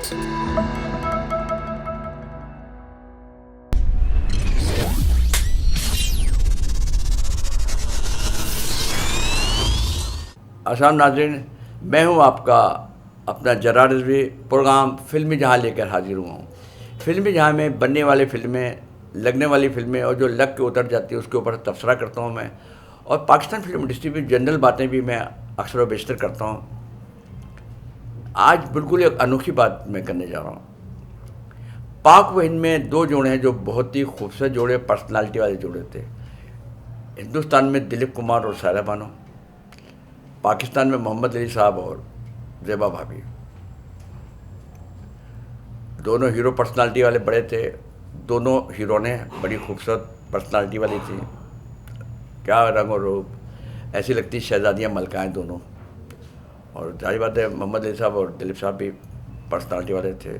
आसान नाज़रीन, मैं हूं आपका अपना जरार रिजवी प्रोग्राम फिल्मी जहां लेकर हाजिर हुआ हूँ। फिल्मी जहां में बनने वाली फिल्में, लगने वाली फिल्में और जो लग के उतर जाती है उसके ऊपर तबसरा करता हूं मैं। और पाकिस्तान फिल्म इंडस्ट्री में जनरल बातें भी मैं अक्सर व बेशतर करता हूँ। आज बिल्कुल एक अनोखी बात मैं करने जा रहा हूँ। पाक व हिंद में दो जोड़े हैं जो बहुत ही खूबसूरत जोड़े, पर्सनालिटी वाले जोड़े थे। हिंदुस्तान में दिलीप कुमार और सायरा बानो, पाकिस्तान में मोहम्मद अली साहब और ज़ेबा भाभी। दोनों हीरो पर्सनालिटी वाले बड़े थे। दोनों हीरोइनें बड़ी खूबसूरत पर्सनालिटी वाली थी। क्या रंग और रूप, ऐसी लगती शहजादियाँ मलकाएँ दोनों। और जाहिर बात है मोहम्मद अली साहब और दिलीप साहब भी पर्सनालिटी वाले थे।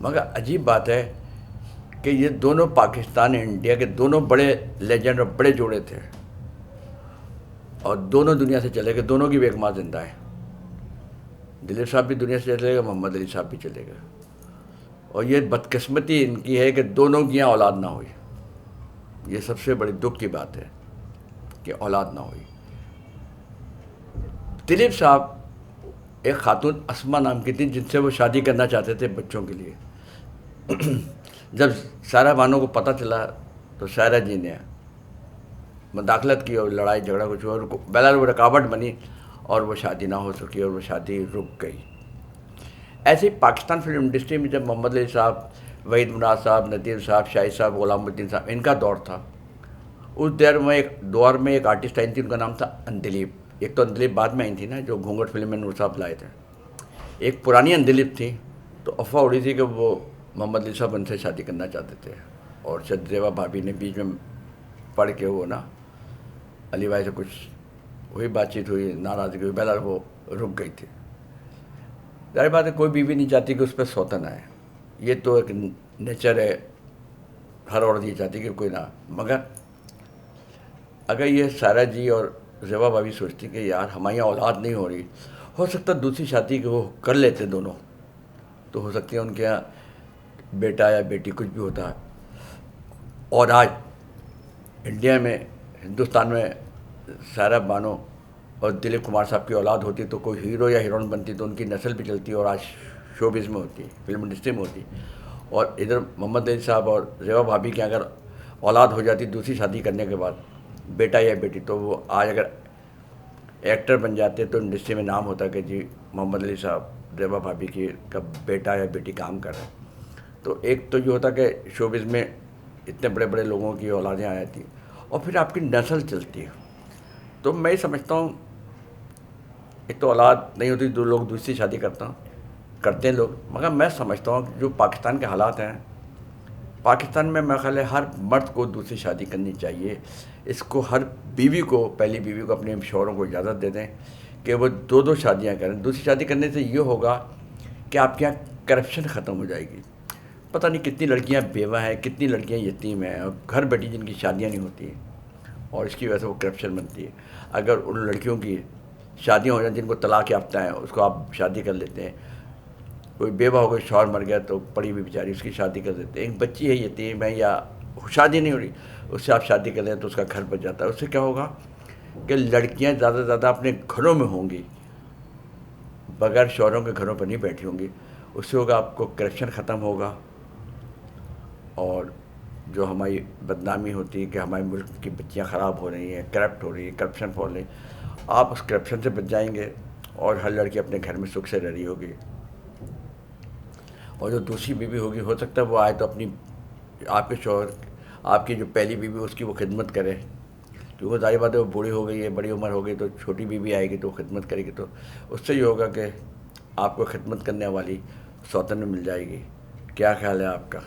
मगर अजीब बात है कि ये दोनों पाकिस्तान इंडिया के दोनों बड़े लेजेंड और बड़े जोड़े थे और दोनों दुनिया से चले गए। दोनों की बेगमां जिंदा है। दिलीप साहब भी दुनिया से चले गए, मोहम्मद अली साहब भी चले गए। और ये बदकिस्मती इनकी है कि दोनों की यहाँ औलाद ना हुई। ये सबसे बड़ी दुख की बात है कि औलाद ना हुई। दिलीप साहब एक खातून अस्मा नाम की थी जिनसे वो शादी करना चाहते थे बच्चों के लिए। जब सायरा बानो को पता चला तो सायरा जी ने मुदाखलत की और लड़ाई झगड़ा कुछ हुआ और बहरहाल वो रुकावट बनी और वो शादी ना हो सकी और वो शादी रुक गई। ऐसे ही पाकिस्तान फिल्म इंडस्ट्री में जब मोहम्मद अली साहब, वहीद मुराद साहब, नदीर साहब, शाहिद साहब, गुलामुद्दीन साहब, इनका दौर था, उस दौर में एक आर्टिस्ट आई थी, उनका नाम था अंदिलीप। एक तो अंदिलीप बाद में आई थी ना, जो घूंघट फिल्म में नूर साहब लाए थे। एक पुरानी अंदिलीप थी। तो अफवाह उड़ी थी कि वो मोहम्मद अली साहब उनसे शादी करना चाहते थे और ज़ेबा भाभी ने बीच में पढ़ के वो ना अली भाई से कुछ हुई, बातचीत हुई, नाराज़गी हुई, बहरहाल वो रुक गई थी। जाहिर बात है कोई बीवी नहीं चाहती कि उस पर सौतन आए। ये तो एक नेचर है, हर औरत ये चाहती कि कोई ना। मगर अगर ये सायरा जी और ज़ेबा भाभी सोचती कि यार हमारी यहाँ औलाद नहीं हो सकता दूसरी शादी के वो कर लेते दोनों, तो हो सकती है उनके यहाँ बेटा या बेटी कुछ भी होता है। और आज इंडिया में, हिंदुस्तान में सायरा बानो और दिलीप कुमार साहब की औलाद होती तो कोई हीरो या हीरोइन बनती तो उनकी नस्ल भी चलती और आज शोबिज़ में होती, फिल्म इंडस्ट्री में होती। और इधर मोहम्मद अली साहब और ज़ेबा भाभी की अगर औलाद हो जाती दूसरी शादी करने के बाद, बेटा या बेटी, तो वो आज अगर एक्टर बन जाते तो इंडस्ट्री में नाम होता कि जी मोहम्मद अली साहब, ज़ेबा भाभी की का बेटा या बेटी काम कर रहे हैं। तो एक तो ये होता कि शोबिज़ में इतने बड़े बड़े लोगों की औलादें आ जाती और फिर आपकी नस्ल चलती है। तो मैं समझता हूँ एक तो औलाद नहीं होती, दो लोग दूसरी शादी करते हैं लोग। मगर मैं समझता हूँ जो पाकिस्तान के हालात हैं, पाकिस्तान में मेरा ख्याल है हर मर्द को दूसरी शादी करनी चाहिए। इसको हर बीवी को, पहली बीवी को अपने शौहरों को इजाज़त दे दें कि वो दो दो शादियाँ करें। दूसरी शादी करने से ये होगा कि आपके यहाँ करप्शन ख़त्म हो जाएगी। पता नहीं कितनी लड़कियाँ बेवा हैं, कितनी लड़कियाँ यतीम हैं और घर बैठी जिनकी शादियाँ नहीं होती और इसकी वजह से वो करप्शन बनती है। अगर उन लड़कियों की शादियाँ हो जाए जिनको तलाक याफ्ता है, उसको आप शादी कर लेते हैं। कोई बेवा हो गई, शौहर मर गया तो पड़ी हुई बेचारी, उसकी शादी कर देते हैं। एक बच्ची है यतीम है या शादी नहीं हो रही, उससे आप शादी कर लें तो उसका घर बच जाता है। उससे क्या होगा कि लड़कियां ज़्यादा से ज़्यादा अपने घरों में होंगी, बगैर शौहरों के घरों पर नहीं बैठी होंगी। उससे होगा आपको करप्शन ख़त्म होगा और जो हमारी बदनामी होती है कि हमारे मुल्क की बच्चियाँ ख़राब हो रही हैं, करप्ट हो रही है, करप्शन फैल रही, आप उस करप्शन से बच जाएंगे और हर लड़की अपने घर में सुख से रह रही होगी। और जो दूसरी बीवी होगी, हो सकता है वो आए तो अपनी, आपके शौहर, आपकी जो पहली बीवी उसकी वो खिदमत करे, क्योंकि जाहिर बात है वो बूढ़ी हो गई है, बड़ी उम्र हो गई, तो छोटी बीवी आएगी तो खिदमत करेगी। तो उससे ये होगा कि आपको खिदमत करने वाली सौतन में मिल जाएगी। क्या ख्याल है आपका?